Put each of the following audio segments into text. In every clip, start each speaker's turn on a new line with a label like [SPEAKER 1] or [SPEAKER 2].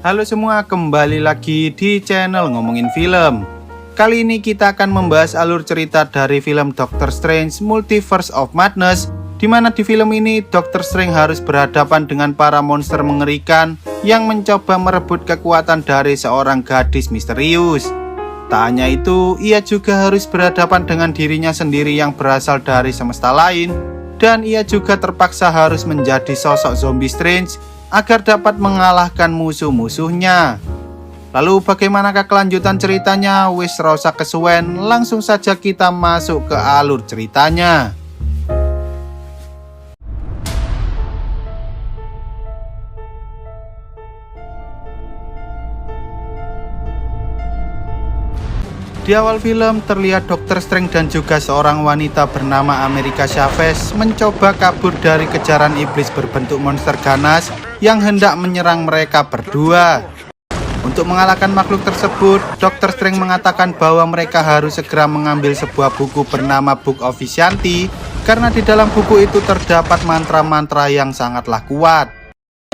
[SPEAKER 1] Halo semua, kembali lagi di channel Ngomongin Film. Kali ini kita akan membahas alur cerita dari film Doctor Strange Multiverse of Madness, di mana di film ini Doctor Strange harus berhadapan dengan para monster mengerikan yang mencoba merebut kekuatan dari seorang gadis misterius. Tak hanya itu, ia juga harus berhadapan dengan dirinya sendiri yang berasal dari semesta lain, dan ia juga terpaksa harus menjadi sosok zombie Strange agar dapat mengalahkan musuh-musuhnya. Lalu bagaimanakah kelanjutan ceritanya? Wis ra usah kesuwen, langsung saja kita masuk ke alur ceritanya. Di awal film terlihat Dr. Strange dan juga seorang wanita bernama America Chavez mencoba kabur dari kejaran iblis berbentuk monster ganas yang hendak menyerang mereka berdua. Untuk mengalahkan makhluk tersebut, Dr. Strange mengatakan bahwa mereka harus segera mengambil sebuah buku bernama Book of Vishanti, karena di dalam buku itu terdapat mantra-mantra yang sangatlah kuat.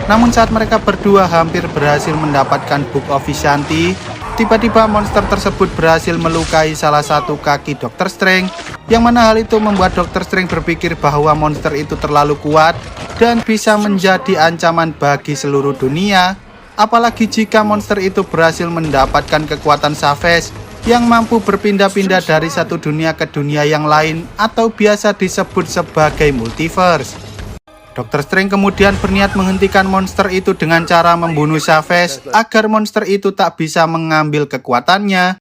[SPEAKER 1] Namun saat mereka berdua hampir berhasil mendapatkan Book of Vishanti, tiba-tiba monster tersebut berhasil melukai salah satu kaki Dr. Strange, yang mana hal itu membuat Dr. Strange berpikir bahwa monster itu terlalu kuat dan bisa menjadi ancaman bagi seluruh dunia, apalagi jika monster itu berhasil mendapatkan kekuatan Chavez yang mampu berpindah-pindah dari satu dunia ke dunia yang lain atau biasa disebut sebagai multiverse. Dr. Strange kemudian berniat menghentikan monster itu dengan cara membunuh Chavez agar monster itu tak bisa mengambil kekuatannya.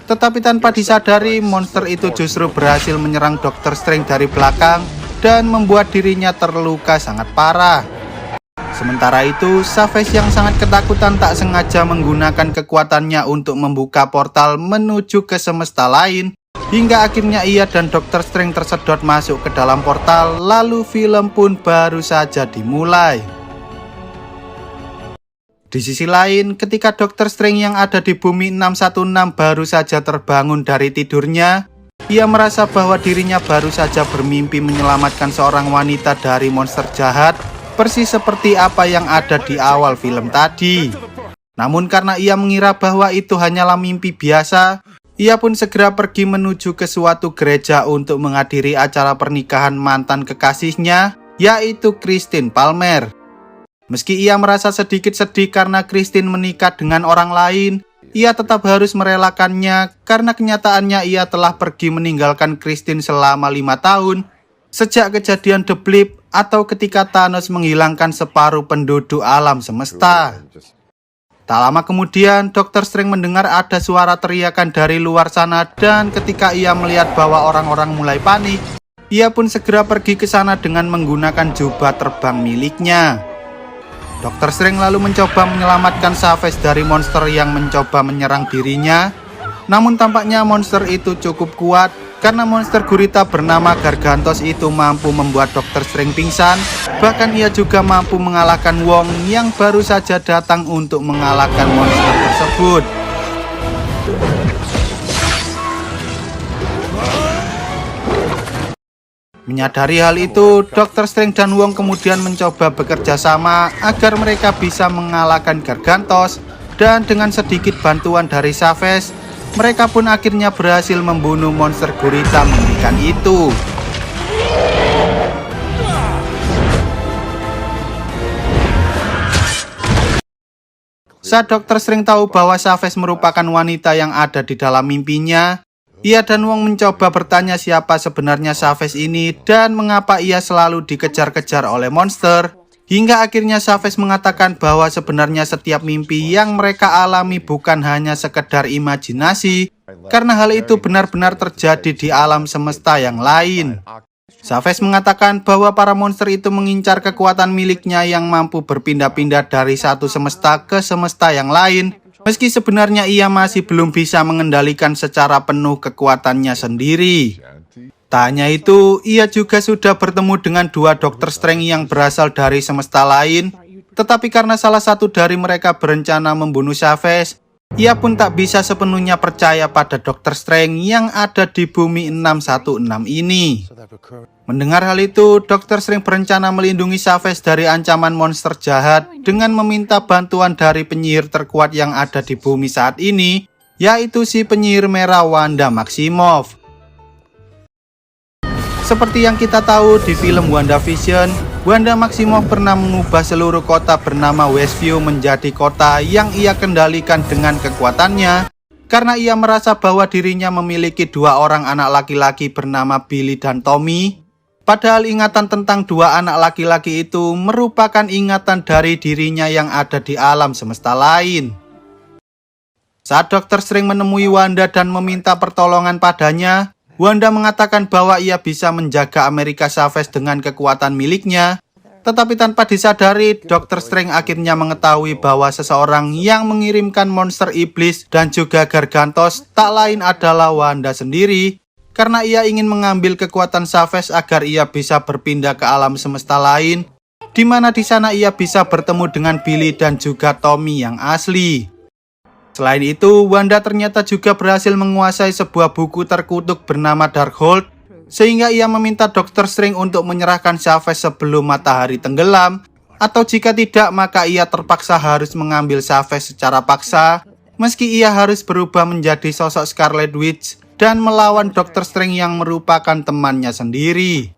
[SPEAKER 1] Tetapi tanpa disadari, monster itu justru berhasil menyerang Dr. Strange dari belakang dan membuat dirinya terluka sangat parah. Sementara itu, Chavez yang sangat ketakutan tak sengaja menggunakan kekuatannya untuk membuka portal menuju ke semesta lain, hingga akhirnya ia dan Dr. Strange tersedot masuk ke dalam portal, lalu film pun baru saja dimulai. Di sisi lain, ketika Dr. Strange yang ada di bumi 616 baru saja terbangun dari tidurnya, ia merasa bahwa dirinya baru saja bermimpi menyelamatkan seorang wanita dari monster jahat, persis seperti apa yang ada di awal film tadi. Namun karena ia mengira bahwa itu hanyalah mimpi biasa, ia pun segera pergi menuju ke suatu gereja untuk menghadiri acara pernikahan mantan kekasihnya, yaitu Christine Palmer. Meski ia merasa sedikit sedih karena Christine menikah dengan orang lain, ia tetap harus merelakannya karena kenyataannya ia telah pergi meninggalkan Christine selama 5 tahun, sejak kejadian The Blip atau ketika Thanos menghilangkan separuh penduduk alam semesta. Tak lama kemudian, Dr. Strange mendengar ada suara teriakan dari luar sana, dan ketika ia melihat bahwa orang-orang mulai panik, ia pun segera pergi ke sana dengan menggunakan jubah terbang miliknya. Dr. Strange lalu mencoba menyelamatkan Chavez dari monster yang mencoba menyerang dirinya. Namun tampaknya monster itu cukup kuat, karena monster gurita bernama Gargantos itu mampu membuat Dr. Strange pingsan. Bahkan ia juga mampu mengalahkan Wong yang baru saja datang untuk mengalahkan monster tersebut. Menyadari hal itu, Dr. Strange dan Wong kemudian mencoba bekerja sama agar mereka bisa mengalahkan Gargantos, dan dengan sedikit bantuan dari Chavez, mereka pun akhirnya berhasil membunuh monster gurita mengerikan itu. Saat Dr. Strange tahu bahwa Chavez merupakan wanita yang ada di dalam mimpinya, ia dan Wong mencoba bertanya siapa sebenarnya Chavez ini dan mengapa ia selalu dikejar-kejar oleh monster. Hingga akhirnya Chavez mengatakan bahwa sebenarnya setiap mimpi yang mereka alami bukan hanya sekedar imajinasi, karena hal itu benar-benar terjadi di alam semesta yang lain. Chavez mengatakan bahwa para monster itu mengincar kekuatan miliknya yang mampu berpindah-pindah dari satu semesta ke semesta yang lain, meski sebenarnya ia masih belum bisa mengendalikan secara penuh kekuatannya sendiri. Tak hanya itu, ia juga sudah bertemu dengan dua Dr. Strange yang berasal dari semesta lain. Tetapi karena salah satu dari mereka berencana membunuh Chavez, Ia pun tak bisa sepenuhnya percaya pada Dr. Strange yang ada di bumi 616 ini. Mendengar hal itu, Dr. Strange berencana melindungi Chavez dari ancaman monster jahat dengan meminta bantuan dari penyihir terkuat yang ada di bumi saat ini, yaitu si penyihir merah Wanda Maximoff. Seperti yang kita tahu di film WandaVision, Wanda Maximoff pernah mengubah seluruh kota bernama Westview menjadi kota yang ia kendalikan dengan kekuatannya, karena ia merasa bahwa dirinya memiliki dua orang anak laki-laki bernama Billy dan Tommy. Padahal ingatan tentang dua anak laki-laki itu merupakan ingatan dari dirinya yang ada di alam semesta lain. Saat Dr. Strange menemui Wanda dan meminta pertolongan padanya, Wanda mengatakan bahwa ia bisa menjaga Amerika Chavez dengan kekuatan miliknya. Tetapi tanpa disadari, Dr. Strange akhirnya mengetahui bahwa seseorang yang mengirimkan monster iblis dan juga Gargantos tak lain adalah Wanda sendiri, karena ia ingin mengambil kekuatan Chavez agar ia bisa berpindah ke alam semesta lain, di mana di sana ia bisa bertemu dengan Billy dan juga Tommy yang asli. Selain itu, Wanda ternyata juga berhasil menguasai sebuah buku terkutuk bernama Darkhold, sehingga ia meminta Dr. Strange untuk menyerahkan Chavez sebelum matahari tenggelam, atau jika tidak maka ia terpaksa harus mengambil Chavez secara paksa, meski ia harus berubah menjadi sosok Scarlet Witch dan melawan Dr. Strange yang merupakan temannya sendiri.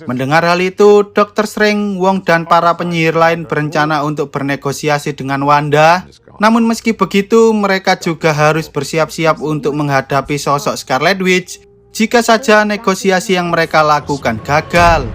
[SPEAKER 1] Mendengar hal itu, Dr. Strange, Wong, dan para penyihir lain berencana untuk bernegosiasi dengan Wanda. Namun meski begitu, mereka juga harus bersiap-siap untuk menghadapi sosok Scarlet Witch jika saja negosiasi yang mereka lakukan gagal.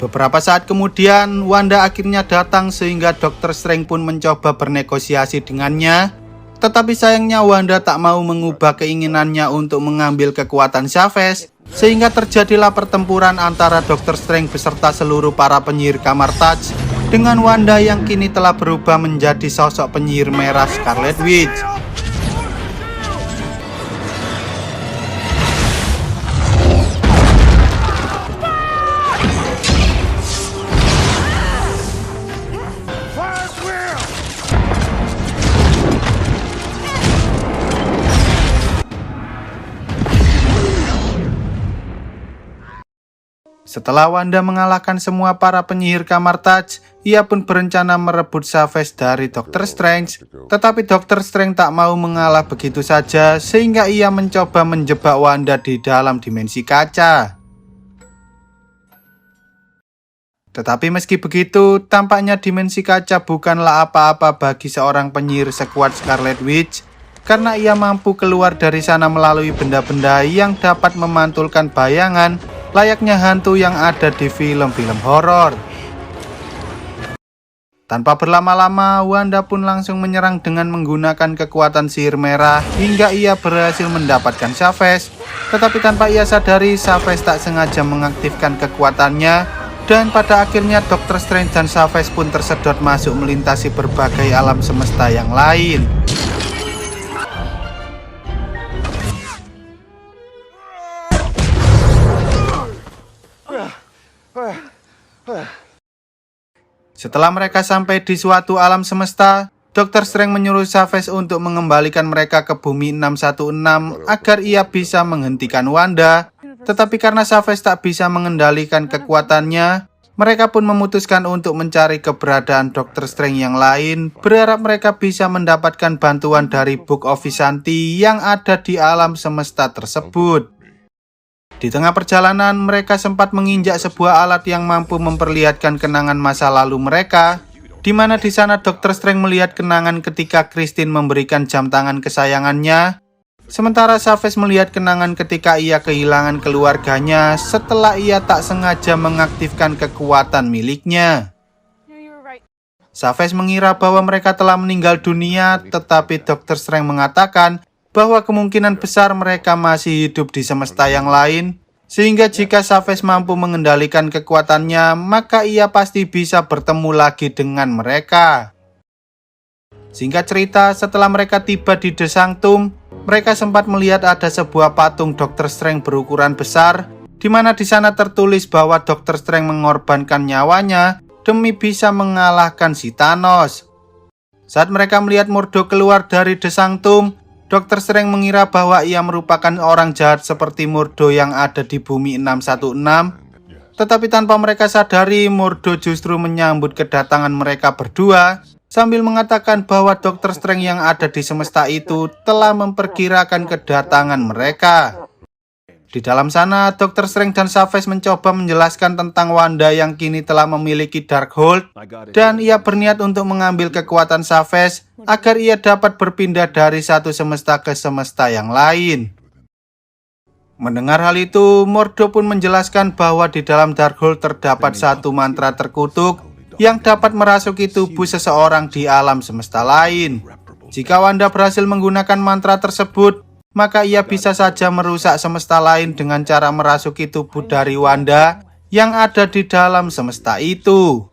[SPEAKER 1] Beberapa saat kemudian, Wanda akhirnya datang sehingga Dr. Strange pun mencoba bernegosiasi dengannya. Tetapi sayangnya Wanda tak mau mengubah keinginannya untuk mengambil kekuatan Chavez, sehingga terjadilah pertempuran antara Dr. Strange beserta seluruh para penyihir Kamar Taj dengan Wanda yang kini telah berubah menjadi sosok penyihir merah Scarlet Witch. Setelah Wanda mengalahkan semua para penyihir Kamar Taj, ia pun berencana merebut Chavez dari Dr. Strange. Tetapi Dr. Strange tak mau mengalah begitu saja, sehingga ia mencoba menjebak Wanda di dalam dimensi kaca. Tetapi meski begitu, tampaknya dimensi kaca bukanlah apa-apa bagi seorang penyihir sekuat Scarlet Witch, karena ia mampu keluar dari sana melalui benda-benda yang dapat memantulkan bayangan layaknya hantu yang ada di film-film horor. Tanpa berlama-lama, Wanda pun langsung menyerang dengan menggunakan kekuatan sihir merah hingga ia berhasil mendapatkan Chavez. Tetapi tanpa ia sadari, Chavez tak sengaja mengaktifkan kekuatannya, dan pada akhirnya Dr. Strange dan Chavez pun tersedot masuk melintasi berbagai alam semesta yang lain. Setelah mereka sampai di suatu alam semesta, Dr. Strange menyuruh Chavez untuk mengembalikan mereka ke bumi 616 agar ia bisa menghentikan Wanda. Tetapi karena Chavez tak bisa mengendalikan kekuatannya, mereka pun memutuskan untuk mencari keberadaan Dr. Strange yang lain, berharap mereka bisa mendapatkan bantuan dari Book of Vishanti yang ada di alam semesta tersebut. Di tengah perjalanan, mereka sempat menginjak sebuah alat yang mampu memperlihatkan kenangan masa lalu mereka, di mana di sana Dr. Strange melihat kenangan ketika Christine memberikan jam tangan kesayangannya, sementara Chavez melihat kenangan ketika ia kehilangan keluarganya setelah ia tak sengaja mengaktifkan kekuatan miliknya. Chavez mengira bahwa mereka telah meninggal dunia, tetapi Dr. Strange mengatakan bahwa kemungkinan besar mereka masih hidup di semesta yang lain, sehingga jika Chavez mampu mengendalikan kekuatannya, maka ia pasti bisa bertemu lagi dengan mereka. Singkat cerita, setelah mereka tiba di The Sanctum, mereka sempat melihat ada sebuah patung Dr. Strange berukuran besar, di mana di sana tertulis bahwa Dr. Strange mengorbankan nyawanya demi bisa mengalahkan si Thanos. Saat mereka melihat Mordo keluar dari The Sanctum, Dr. Strange mengira bahwa ia merupakan orang jahat seperti Mordo yang ada di bumi 616. Tetapi tanpa mereka sadari, Mordo justru menyambut kedatangan mereka berdua sambil mengatakan bahwa Dr. Strange yang ada di semesta itu telah memperkirakan kedatangan mereka. Di dalam sana, Dr. Strange dan Savage mencoba menjelaskan tentang Wanda yang kini telah memiliki Darkhold, dan ia berniat untuk mengambil kekuatan Savage agar ia dapat berpindah dari satu semesta ke semesta yang lain. Mendengar hal itu, Mordo pun menjelaskan bahwa di dalam Darkhold terdapat satu mantra terkutuk yang dapat merasuki tubuh seseorang di alam semesta lain. Jika Wanda berhasil menggunakan mantra tersebut, maka ia bisa saja merusak semesta lain dengan cara merasuki tubuh dari Wanda yang ada di dalam semesta itu.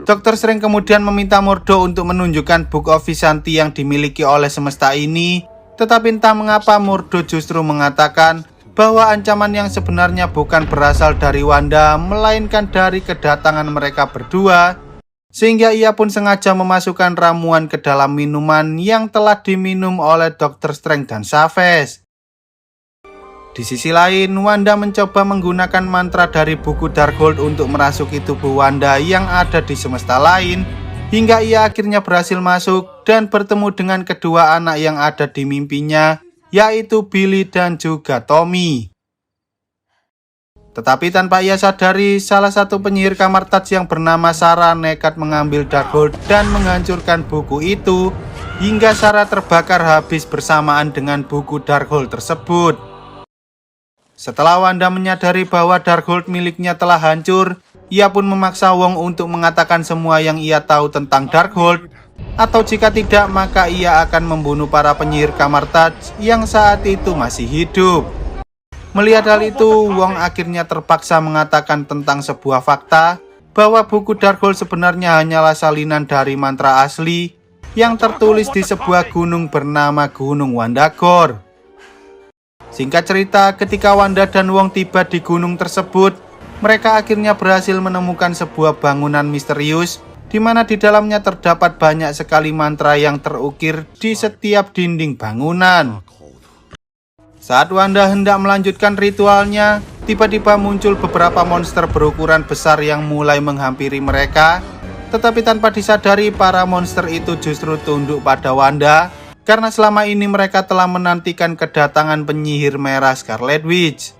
[SPEAKER 1] Dr. Strange kemudian meminta Mordo untuk menunjukkan Book of Vishanti yang dimiliki oleh semesta ini. Tetapi entah mengapa Mordo justru mengatakan bahwa ancaman yang sebenarnya bukan berasal dari Wanda, melainkan dari kedatangan mereka berdua, sehingga ia pun sengaja memasukkan ramuan ke dalam minuman yang telah diminum oleh Dr. Strange dan Savage. Di sisi lain, Wanda mencoba menggunakan mantra dari buku Darkhold untuk merasuki tubuh Wanda yang ada di semesta lain, hingga ia akhirnya berhasil masuk dan bertemu dengan kedua anak yang ada di mimpinya, yaitu Billy dan juga Tommy. Tetapi tanpa ia sadari, salah satu penyihir kamar Taj yang bernama Sarah nekat mengambil Darkhold dan menghancurkan buku itu, hingga Sarah terbakar habis bersamaan dengan buku Darkhold tersebut. Setelah Wanda menyadari bahwa Darkhold miliknya telah hancur, ia pun memaksa Wong untuk mengatakan semua yang ia tahu tentang Darkhold, atau jika tidak maka ia akan membunuh para penyihir kamar Taj yang saat itu masih hidup. Melihat hal itu, Wong akhirnya terpaksa mengatakan tentang sebuah fakta bahwa buku Darkhold sebenarnya hanyalah salinan dari mantra asli yang tertulis di sebuah gunung bernama Gunung Wandagore. Singkat cerita, ketika Wanda dan Wong tiba di gunung tersebut, mereka akhirnya berhasil menemukan sebuah bangunan misterius di mana di dalamnya terdapat banyak sekali mantra yang terukir di setiap dinding bangunan. Saat Wanda hendak melanjutkan ritualnya, tiba-tiba muncul beberapa monster berukuran besar yang mulai menghampiri mereka. Tetapi tanpa disadari, para monster itu justru tunduk pada Wanda karena selama ini mereka telah menantikan kedatangan penyihir merah Scarlet Witch.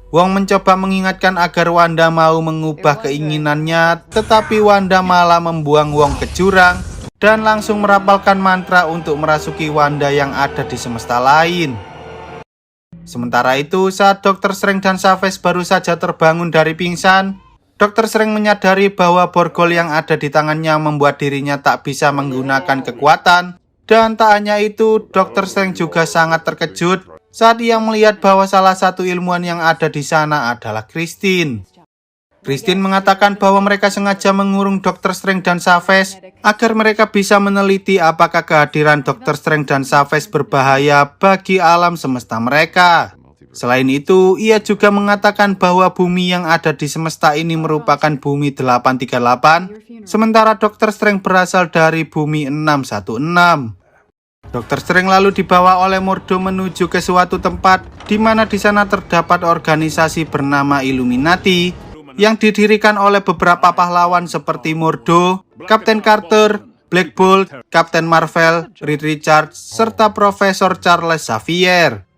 [SPEAKER 1] Wong mencoba mengingatkan agar Wanda mau mengubah keinginannya, tetapi Wanda malah membuang Wong ke jurang dan langsung merapalkan mantra untuk merasuki Wanda yang ada di semesta lain. Sementara itu, saat Dr. Strange dan Savage baru saja terbangun dari pingsan, Dr. Strange menyadari bahwa borgol yang ada di tangannya membuat dirinya tak bisa menggunakan kekuatan. Dan tak hanya itu, Dr. Strange juga sangat terkejut saat ia melihat bahwa salah satu ilmuwan yang ada di sana adalah Christine. Christine mengatakan bahwa mereka sengaja mengurung Dr. Strange dan Savage agar mereka bisa meneliti apakah kehadiran Dr. Strange dan Savage berbahaya bagi alam semesta mereka. Selain itu, ia juga mengatakan bahwa bumi yang ada di semesta ini merupakan bumi 838, sementara Dr. Strange berasal dari bumi 616. Dr. Strange lalu dibawa oleh Mordo menuju ke suatu tempat di mana di sana terdapat organisasi bernama Illuminati yang didirikan oleh beberapa pahlawan seperti Mordo, Captain Carter, Black Bolt, Captain Marvel, Reed Richards, serta Profesor Charles Xavier.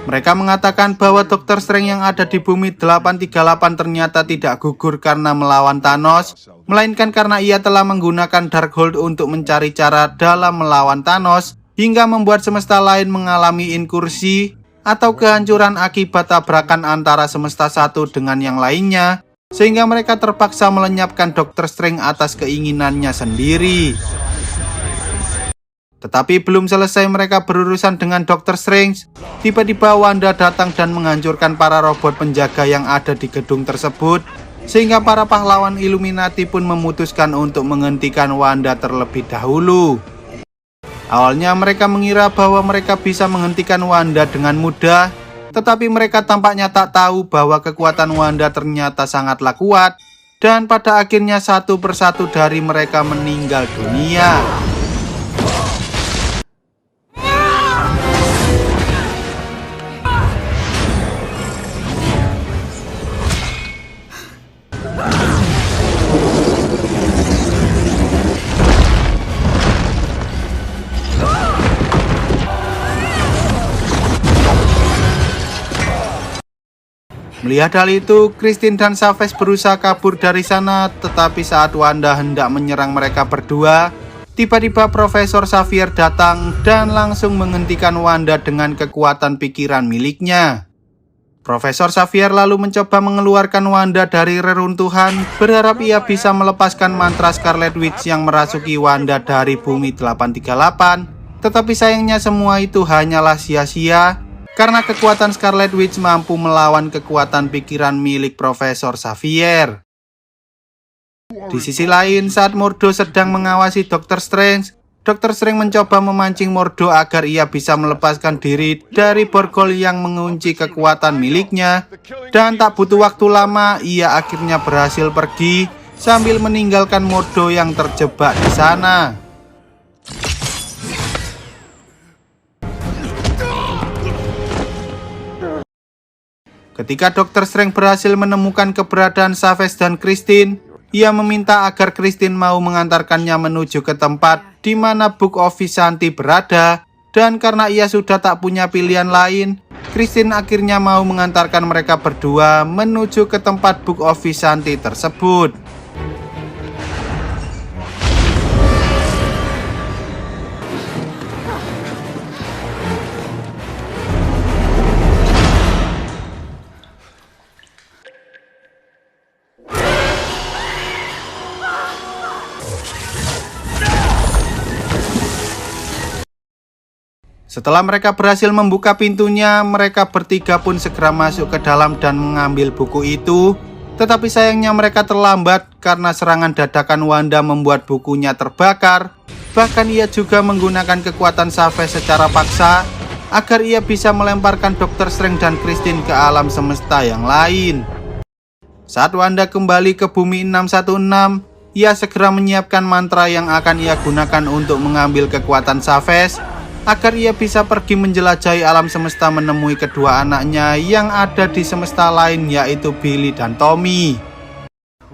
[SPEAKER 1] Mereka mengatakan bahwa Dr. Strange yang ada di bumi 838 ternyata tidak gugur karena melawan Thanos, melainkan karena ia telah menggunakan Darkhold untuk mencari cara dalam melawan Thanos, hingga membuat semesta lain mengalami inkursi atau kehancuran akibat tabrakan antara semesta satu dengan yang lainnya, sehingga mereka terpaksa melenyapkan Dr. Strange atas keinginannya sendiri. Tetapi belum selesai mereka berurusan dengan Dr. Strange, tiba-tiba Wanda datang dan menghancurkan para robot penjaga yang ada di gedung tersebut, sehingga para pahlawan Illuminati pun memutuskan untuk menghentikan Wanda terlebih dahulu. Awalnya mereka mengira bahwa mereka bisa menghentikan Wanda dengan mudah, tetapi mereka tampaknya tak tahu bahwa kekuatan Wanda ternyata sangatlah kuat, dan pada akhirnya satu persatu dari mereka meninggal dunia. Melihat hal itu, Christine dan Chavez berusaha kabur dari sana, tetapi saat Wanda hendak menyerang mereka berdua, tiba-tiba Profesor Xavier datang dan langsung menghentikan Wanda dengan kekuatan pikiran miliknya. Profesor Xavier lalu mencoba mengeluarkan Wanda dari reruntuhan, berharap ia bisa melepaskan mantra Scarlet Witch yang merasuki Wanda dari bumi 838, tetapi sayangnya semua itu hanyalah sia-sia, karena kekuatan Scarlet Witch mampu melawan kekuatan pikiran milik Profesor Xavier. Di sisi lain, saat Mordo sedang mengawasi Dr. Strange, Dr. Strange mencoba memancing Mordo agar ia bisa melepaskan diri dari borgol yang mengunci kekuatan miliknya, dan tak butuh waktu lama, ia akhirnya berhasil pergi sambil meninggalkan Mordo yang terjebak di sana. Ketika Dr. Strange berhasil menemukan keberadaan Chavez dan Christine, ia meminta agar Christine mau mengantarkannya menuju ke tempat di mana Book of Vishanti berada, dan karena ia sudah tak punya pilihan lain, Christine akhirnya mau mengantarkan mereka berdua menuju ke tempat Book of Vishanti tersebut. Setelah mereka berhasil membuka pintunya, mereka bertiga pun segera masuk ke dalam dan mengambil buku itu. Tetapi sayangnya mereka terlambat karena serangan dadakan Wanda membuat bukunya terbakar. Bahkan ia juga menggunakan kekuatan Chavez secara paksa agar ia bisa melemparkan Dr. Strange dan Christine ke alam semesta yang lain. Saat Wanda kembali ke bumi 616, ia segera menyiapkan mantra yang akan ia gunakan untuk mengambil kekuatan Chavez agar ia bisa pergi menjelajahi alam semesta menemui kedua anaknya yang ada di semesta lain, yaitu Billy dan Tommy.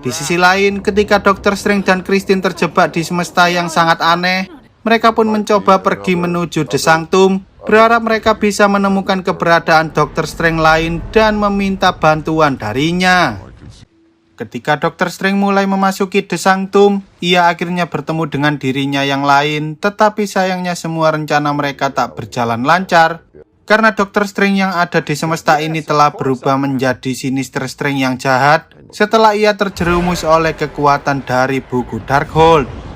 [SPEAKER 1] Di sisi lain, ketika Dr. Strange dan Christine terjebak di semesta yang sangat aneh, mereka pun mencoba pergi menuju The Sanctum, berharap mereka bisa menemukan keberadaan Dr. Strange lain dan meminta bantuan darinya. Ketika Dr. Strange mulai memasuki The Sanctum, ia akhirnya bertemu dengan dirinya yang lain, tetapi sayangnya semua rencana mereka tak berjalan lancar, karena Dr. Strange yang ada di semesta ini telah berubah menjadi Sinister Strange yang jahat setelah ia terjerumus oleh kekuatan dari buku Darkhold.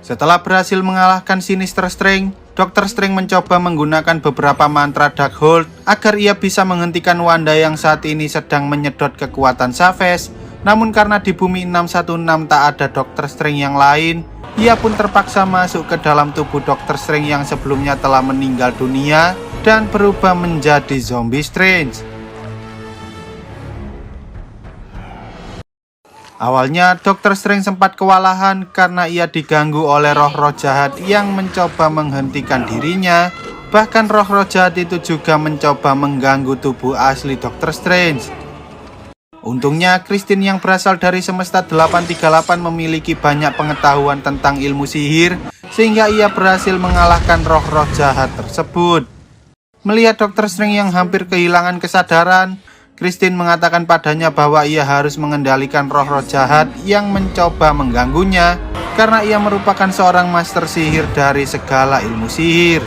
[SPEAKER 1] Setelah berhasil mengalahkan Sinister Strange, Dr. Strange mencoba menggunakan beberapa mantra Darkhold agar ia bisa menghentikan Wanda yang saat ini sedang menyedot kekuatan Chavez. Namun karena di bumi 616 tak ada Dr. Strange yang lain, ia pun terpaksa masuk ke dalam tubuh Dr. Strange yang sebelumnya telah meninggal dunia dan berubah menjadi zombie Strange. Awalnya Dr. Strange sempat kewalahan karena ia diganggu oleh roh-roh jahat yang mencoba menghentikan dirinya. Bahkan roh-roh jahat itu juga mencoba mengganggu tubuh asli Dr. Strange. Untungnya Christine yang berasal dari semesta 838 memiliki banyak pengetahuan tentang ilmu sihir, sehingga ia berhasil mengalahkan roh-roh jahat tersebut. Melihat Dr. Strange yang hampir kehilangan kesadaran, Christine mengatakan padanya bahwa ia harus mengendalikan roh-roh jahat yang mencoba mengganggunya, karena ia merupakan seorang master sihir dari segala ilmu sihir.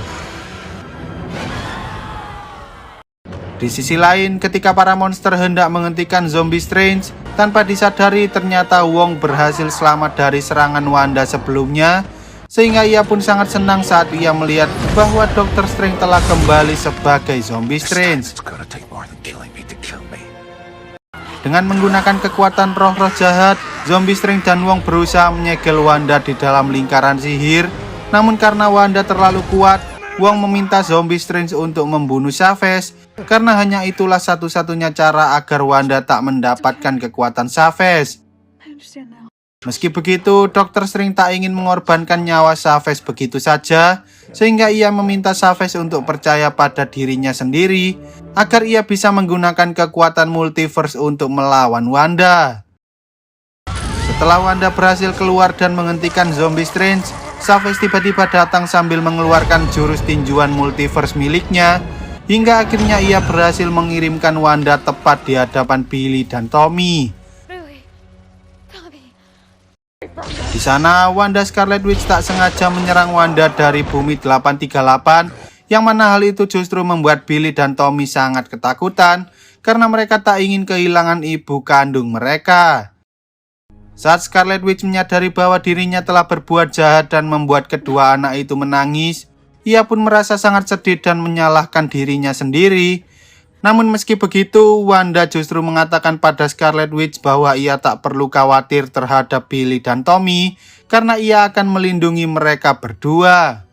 [SPEAKER 1] Di sisi lain, ketika para monster hendak menghentikan zombie Strange, tanpa disadari ternyata Wong berhasil selamat dari serangan Wanda sebelumnya, sehingga ia pun sangat senang saat ia melihat bahwa Dr. Strange telah kembali sebagai zombie Strange. Dengan menggunakan kekuatan roh-roh jahat, zombie Strange dan Wong berusaha menyegel Wanda di dalam lingkaran sihir. Namun karena Wanda terlalu kuat, Wong meminta zombie Strange untuk membunuh Chavez, karena hanya itulah satu-satunya cara agar Wanda tak mendapatkan kekuatan Chavez. Meski begitu, Dr. Strange tak ingin mengorbankan nyawa Chavez begitu saja, sehingga ia meminta Chavez untuk percaya pada dirinya sendiri, agar ia bisa menggunakan kekuatan multiverse untuk melawan Wanda. Setelah Wanda berhasil keluar dan menghentikan zombie Strange, Chavez tiba-tiba datang sambil mengeluarkan jurus tinjuan multiverse miliknya, hingga akhirnya ia berhasil mengirimkan Wanda tepat di hadapan Billy dan Tommy. Di sana, Wanda Scarlet Witch tak sengaja menyerang Wanda dari bumi 838, yang mana hal itu justru membuat Billy dan Tommy sangat ketakutan, karena mereka tak ingin kehilangan ibu kandung mereka. Saat Scarlet Witch menyadari bahwa dirinya telah berbuat jahat dan membuat kedua anak itu menangis, ia pun merasa sangat sedih dan menyalahkan dirinya sendiri. Namun meski begitu, Wanda justru mengatakan pada Scarlet Witch bahwa ia tak perlu khawatir terhadap Billy dan Tommy, karena ia akan melindungi mereka berdua.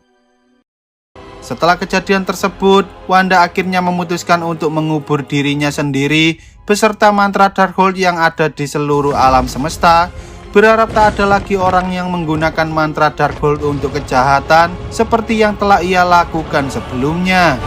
[SPEAKER 1] Setelah kejadian tersebut, Wanda akhirnya memutuskan untuk mengubur dirinya sendiri beserta mantra Darkhold yang ada di seluruh alam semesta, berharap tak ada lagi orang yang menggunakan mantra Darkhold untuk kejahatan seperti yang telah ia lakukan sebelumnya.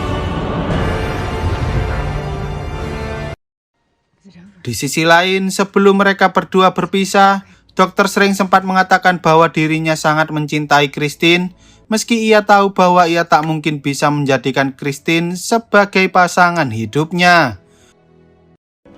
[SPEAKER 1] Di sisi lain, sebelum mereka berdua berpisah, Dr. Strange sempat mengatakan bahwa dirinya sangat mencintai Christine, meski ia tahu bahwa ia tak mungkin bisa menjadikan Christine sebagai pasangan hidupnya.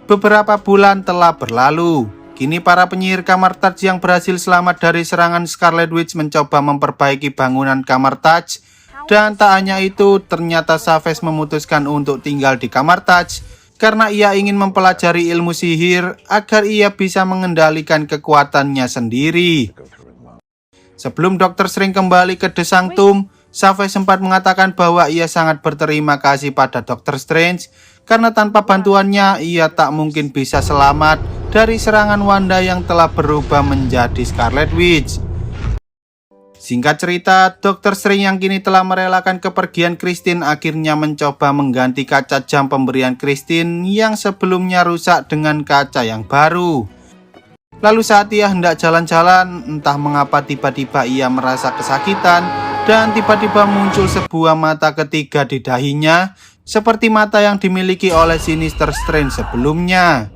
[SPEAKER 1] Beberapa bulan telah berlalu. Kini para penyihir kamar Taj yang berhasil selamat dari serangan Scarlet Witch mencoba memperbaiki bangunan kamar Taj. Dan tak hanya itu, ternyata Chavez memutuskan untuk tinggal di kamar Taj karena ia ingin mempelajari ilmu sihir agar ia bisa mengendalikan kekuatannya sendiri. Sebelum Dr. Strange kembali ke The Sanctum, Chavez sempat mengatakan bahwa ia sangat berterima kasih pada Dr. Strange karena tanpa bantuannya ia tak mungkin bisa selamat dari serangan Wanda yang telah berubah menjadi Scarlet Witch. Singkat cerita, Dr. Strange yang kini telah merelakan kepergian Christine akhirnya mencoba mengganti kaca jam pemberian Christine yang sebelumnya rusak dengan kaca yang baru. Lalu saat ia hendak jalan-jalan, entah mengapa tiba-tiba ia merasa kesakitan dan tiba-tiba muncul sebuah mata ketiga di dahinya, seperti mata yang dimiliki oleh Sinister Strange sebelumnya.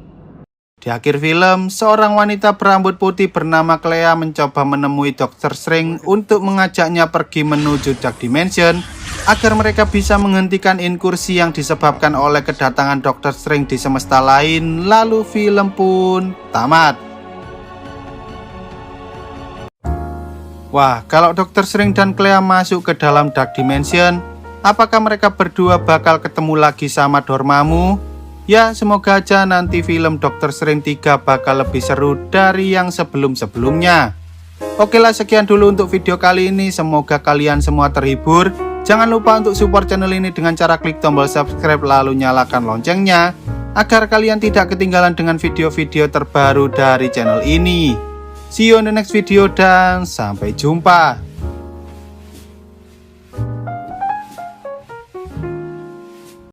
[SPEAKER 1] Di akhir film, seorang wanita berambut putih bernama Clea mencoba menemui Dr. Strange untuk mengajaknya pergi menuju Dark Dimension agar mereka bisa menghentikan inkursi yang disebabkan oleh kedatangan Dr. Strange di semesta lain. Lalu film pun tamat. Wah, kalau Dr. Strange dan Clea masuk ke dalam Dark Dimension, apakah mereka berdua bakal ketemu lagi sama Dormammu? Ya, semoga aja nanti film Dr. Strange 3 bakal lebih seru dari yang sebelum-sebelumnya. Oke lah, sekian dulu untuk video kali ini. Semoga kalian semua terhibur. Jangan lupa untuk support channel ini dengan cara klik tombol subscribe lalu nyalakan loncengnya, agar kalian tidak ketinggalan dengan video-video terbaru dari channel ini. See you on the next video dan sampai jumpa.